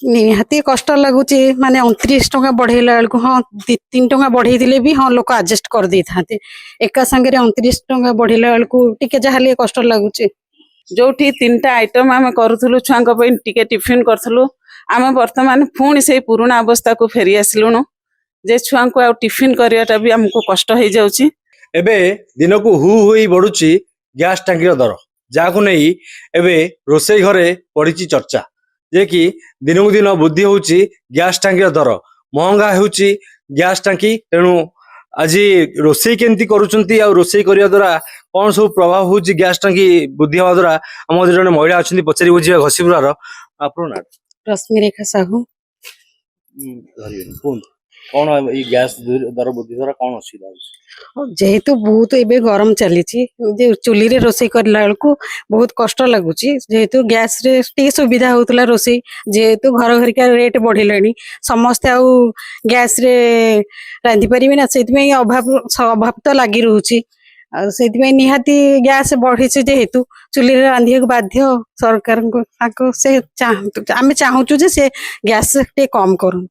निहाती कष्ट लगुच माने 29 टंका बढ़ेला बेलू हाँ 3 टंका बढ़े भी हाँ लोक आडजस्ट कर दे था एका संगे 29 टंका बढ़ेला बेलू टिके जहाँ कष्ट लगुच जो 3टा आइटम आम करूँ छुआ टिके टिफिन करूँ आम बर्तमान पुणी से पुराणा अवस्था को फेरी आसलुणु जे छुआ को टिफिन करवाटा भी आमको कष्ट हो जाउची। एबे दिन को हु हुई बढ़ुची गैस टांकी दर जहाँ नहीं एबे रोसई घरे पड़ी चर्चा जे कि दिन को दिन वृद्धि होची गैस टांकी दर महंगा होची गैस टांकी तेणु आज रोसई केमती करुचंती आ रोसई करिया द्वारा कौन सब प्रभाव होची गैस टांकी वृद्धि हवा द्वारा आम जने महिला अच्छा पचारि बुझे घसीपुरार आपन ना रश्मिरेखा साहू कौन ये गैस दर वृद्धि द्वारा कौन असुविधा जेहेतु बहुत एबे गरम चली चूली रे रोसई करला बेलू बहुत कष्ट लगुच जेहेतु गैस रे टी सुविधा होतला रोसई जेहेतु घर घरिका रेट बढ़िलानी समस्ते आउ गैस रे रांधि परिबे ना सेति अभाव तो लगी रोची से निहाती गैस बढ़ी जेहेतु चूली रांधि बाध्य सरकार को से आम चाहूँ से गैस टे कम करूँ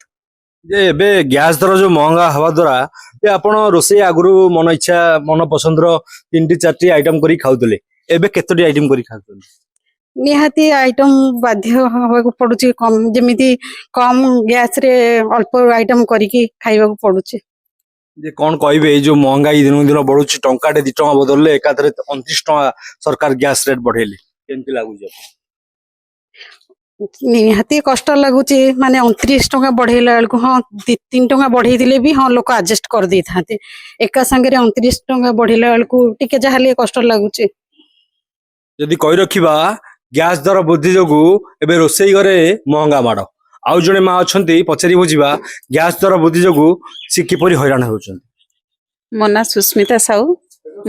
जे एबे गैस दर जो महंगा हवा द्वारा ये आपण रोसई आगुरु मन इच्छा मन पसंद रो 3-4 आइटम करी खाउतले एबे केतोटी आइटम करी खाउतले निहाती आइटम बाध्य होगा पड़ुची कम जेमिति कम गैस रे अल्प आइटम करिकी खाइबा को पड़ुची जे कौन कहबे जो महंगाई दिन दिन बढ़ुची टंकाटे 2 टंका बदलले एकाथरे 29 टंका सरकार गैस रेट बढ़ेले केमती लागु जे निहाती कष्ट लगुच माने 29 टंका बढ़ेला बेलू हाँ 3 टंका बढ़े भी हाँ लोक आडजस्ट कर दे था एका संगे 29 टंका बढ़ेला बेलू टिके जहाँ कष्ट लगुच यदि कही रखिबा गैस दर वृद्धि जोगु एबे रोसई घरे महंगा माड़ आउ जने माँ अच्छा पचारि बुझा गैस दर वृद्धि जोगु सी किपरि हैरान होउछन मो ना सुस्मिता साहू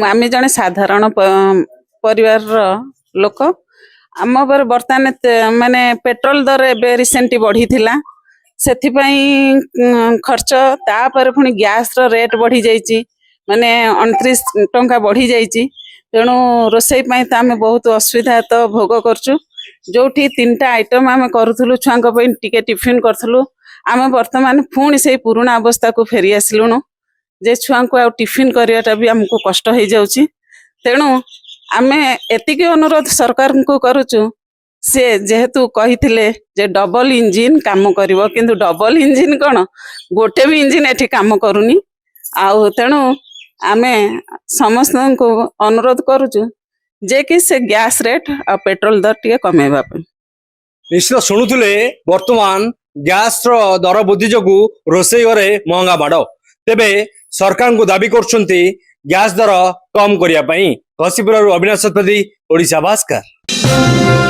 आम जने साधारण परिवार लोक आम बर्तमान माने पेट्रोल दर एबे रिसेंटली बढ़ी थिला सेथिपाई खर्च तापर पुणी गैस रो रेट बढ़ी जाइची माने 29 टंका बढ़ी जाइची तेणु रोसई पाई तो आम बहुत असुविधा तो भोग करचु जो 3टा आइटम आम करूँ छुआ टिके टिफिन करूँ आम बर्तमान पुणी से पुराणा अवस्था को फेरी आसलुणु जे छुआ को टिफिन करवाटा भी आमको कष्ट हो जाउची तेणु आमे एतिकी अनुरोध सरकार को करूचु से जेहेतु कही जे डबल इंजिन काम करिवो किंतु डबल इंजिन कौन गोटे भी इंजिन एठी काम करूनी आउ तेणु आमे समस्त को अनुरोध करूचु जे कि से गैस रेट आ पेट्रोल दर टिके कमेबा पे निश्चित शुणुले वर्तमान गैस रो दर वृद्धि जोगु रोसई घरे महंगा माड़ तेबे सरकार को दाबी करछंती गैस दर कम करिया पई घसीपुर अविनाश शतपथी ओडिशा भास्कर।